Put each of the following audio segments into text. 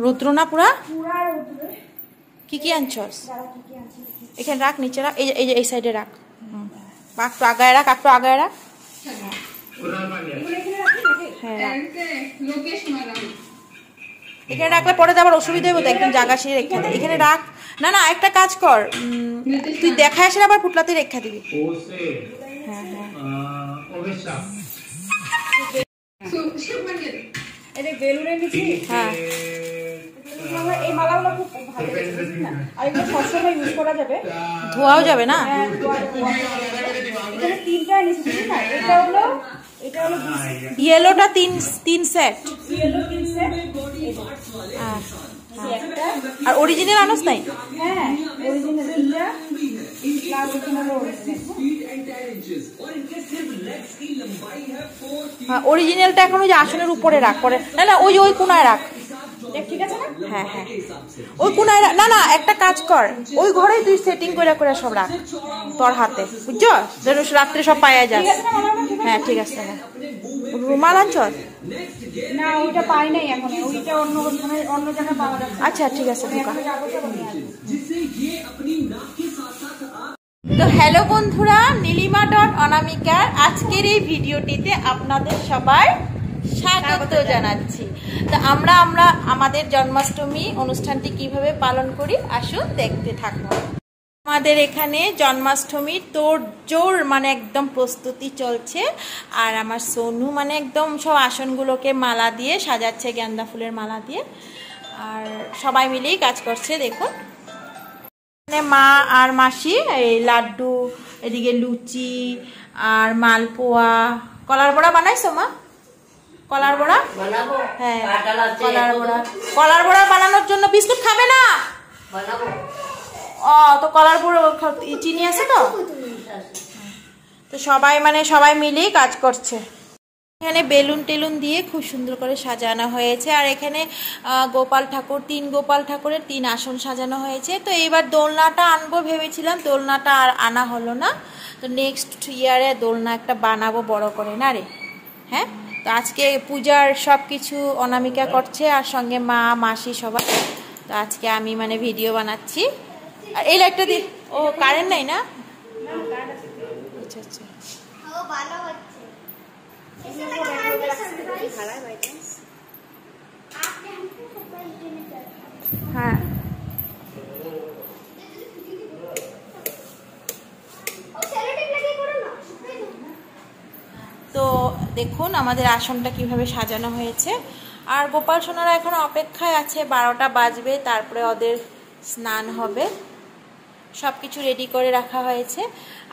রুদ্র না পুরা কি কি আনছস এখানে রাখ নিচে রাখ এই সাইডে রাখ একটু আগায় রাখ একটু আগায় রাখ এখানে রাখলে পরে আবার অসুবিধা হবে তো একদম জায়গা ছেড়ে রেখে দে এখানে রাখ না না একটা কাজ কর তুই দেখায় আসলে আবার পুটলাতে রেখে দিবি হ্যাঁ হ্যাঁ ধোয়াও যাবে না ইয়েলোটা তিন সেট আর অরিজিনাল আনস নাই অরিজিনালটা এখন ওই যে আসনের উপরে রাখ পরে না না ওই কোনায় রাখ ঠিক আছে না হ্যাঁ হ্যাঁ ওই কোনায় না না একটা কাজ কর ওই ঘরেই তুই সেটিং করে করে সব রাখ তোর হাতে বুঝছো যেন রাত্রে সব পাওয়া যায় হ্যাঁ ঠিক আছে হ্যাঁ রুমাল আনছ না ওইটা পাই নাই এখন ওইটা অন্য জায়গায় পাওয়া যাচ্ছে আচ্ছা ঠিক আছে তো হ্যালো বন্ধুরা নীলিমা অনামিকার আজকের এই ভিডিওটিতে আপনাদের সবাই স্বাগত জানাচ্ছি। তো আমরা আমাদের জন্মাষ্টমী অনুষ্ঠানটি কিভাবে পালন করি আসুন দেখতে থাকুন। আমাদের এখানে জন্মাষ্টমীর তোড়জোড় মানে একদম প্রস্তুতি চলছে আর আমার সোনু মানে একদম সব আসনগুলোকে মালা দিয়ে সাজাচ্ছে গেন্দা ফুলের মালা দিয়ে আর সবাই মিলেই কাজ করছে দেখুন। মা আর মাসি এই লাড্ডু এদিকে লুচি আর মালপোয়া কলার বড়া বানাইছো মা কলার বড়া হ্যাঁ কলার বড়া বানানোর জন্য বিস্কুট খাবে না তো কলার বড়া চিনি আছে তো সবাই মিলেই কাজ করছে। এখানে বেলুন টেলুন দিয়ে খুব সুন্দর করে সাজানো হয়েছে আর এখানে তিন গোপাল ঠাকুরের 3 আসন সাজানো হয়েছে। তো এইবার দোলনাটা আনবো ভেবেছিলাম, দোলনাটা আর আনা হলো না। তো নেক্সট ইয়ারে দোলনা একটা বানাবো বড় করে না রে। হ্যাঁ, তো আজকে পূজার সব কিছু অনামিকা করছে আর সঙ্গে মা মাসি সবাই। তো আজকে আমি মানে ভিডিও বানাচ্ছি। আর এই লাইটটা দি ও কারেন্ট নাই না? আচ্ছা আচ্ছা হ্যাঁ তো দেখুন আমাদের আসনটা কিভাবে সাজানো হয়েছে। আর গোপাল সোনারা এখন অপেক্ষায় আছে, 12টা বাজবে, তারপরে ওদের স্নান হবে। সব কিছু রেডি করে রাখা হয়েছে।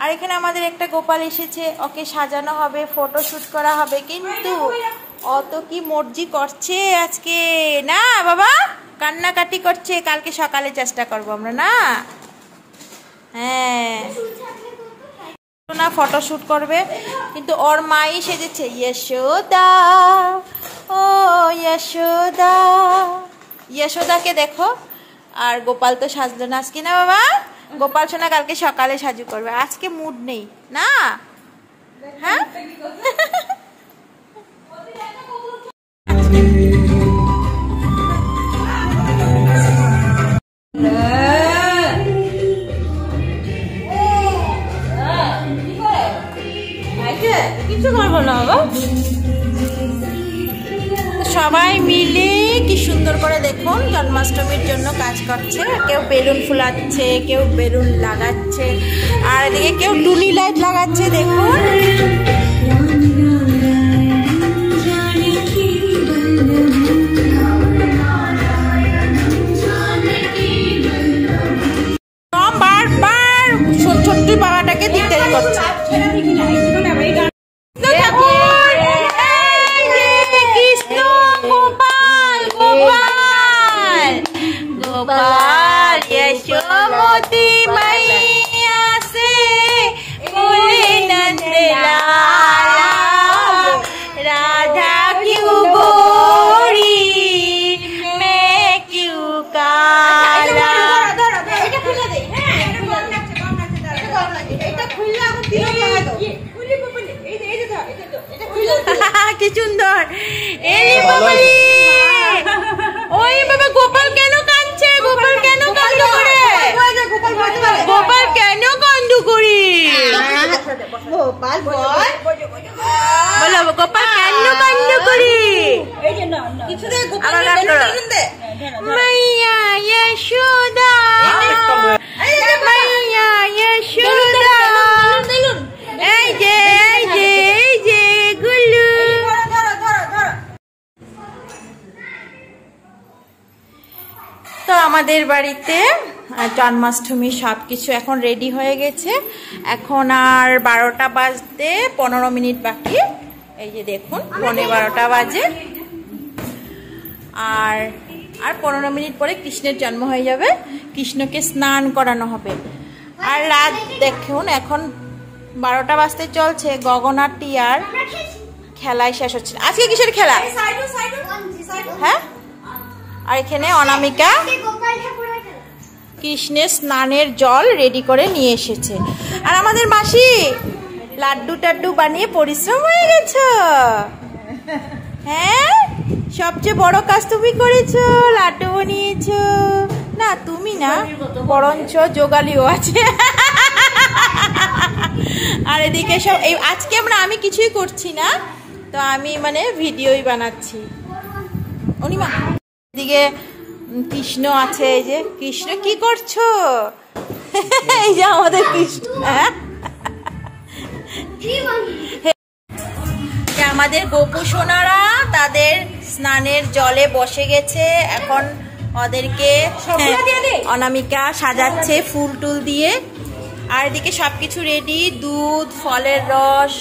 আর এখানে আমাদের একটা গোপাল এসেছে, ওকে সাজানো হবে, ফটোশুট করা হবে। কিন্তু অত কি মর্জি করছে আজকে না বাবা, কান্নাকাটি করছে। কালকে সকালে চেষ্টা করবো আমরা না। হ্যাঁ না ফটোশুট করবে, কিন্তু ওর মাই সেজেছে যশোদা। ও যশোদা, যশোদাকে দেখো। আর গোপাল তো সাজলো না আজকে না বাবা। গোপাল সোনা কালকে সকালে সাজু করবে, আজকে মুড নেই না। হ্যাঁ কিছু করবো না বাবা। সবাই মিলে কি সুন্দর করে দেখুন জন্মাষ্টমীর জন্য কাজ করছে। কেউ বেলুন ফুলাচ্ছে, কেউ বেলুন লাগাচ্ছে, আর এদিকে কেউ টুনি লাইট লাগাচ্ছে দেখুন। বারবার ছোট্ট বাবাটাকে দিতে করছে। गोपाल यशोमती मैया से बोले नंदलाला, राधा क्यों गोरी मैं क्यों काला। কি সুন্দর। ওই বাবা গান করো। মাইয়া যশোদা মাইয়া যশোদা এই যে গুল্লু। তো আমাদের বাড়িতে জন্মাষ্টমী সবকিছু এখন রেডি হয়ে গেছে। এখন আর 12টা বাজতে 15 মিনিট বাকি। এই যে দেখুন 12:15 বাজে। আর 15 মিনিট পরে কৃষ্ণের জন্ম হয়ে যাবে। কৃষ্ণকে স্নান করানো হবে। আর রাত দেখুন এখন 12টা বাজতে চলছে। গগন আর টিয়ার খেলায় শেষ হচ্ছে। আজকে কিসের খেলা? হ্যাঁ, আর এখানে অনামিকা কৃষ্ণের স্নানের জল রেডি করে নিয়ে এসেছে। আর আমাদের মাসি লাড্ডু টাড্ডু বানিয়ে পরিশ্রম হয়ে গেছ। হ্যাঁ, সবচেয়ে বড় কাজ তুমি করেছো, লাড্ডু বানিয়েছো। না তুমি না, বরঞ্চ যোগালিও আছে। আর এদিকে সব এই আজকে আমি কিছুই করছি না, তো আমি মানে ভিডিওই বানাচ্ছি। অনিমা এদিকে কৃষ্ণ আছে। এই যে কৃষ্ণ কি করছো? এই যে আমাদের কৃষ্ণ। আমাদের গোপু সোনারা তাদের স্নানের জলে বসে গেছে। এখন ওদেরকে অনামিকা সাজাচ্ছে ফুল টুল দিয়ে। আর এদিকে সবকিছু রেডি, দুধ, ফলের রস।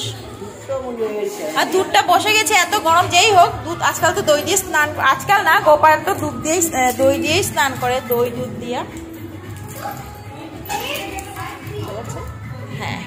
আর দুধটা বসে গেছে, এত গরম। যেই হোক, দুধ আজকাল তো দই দিয়ে স্নান, আজকাল না, গোপাল তো দুধ দিয়ে দই দিয়েই স্নান করে, দই দুধ দিয়া। হ্যাঁ।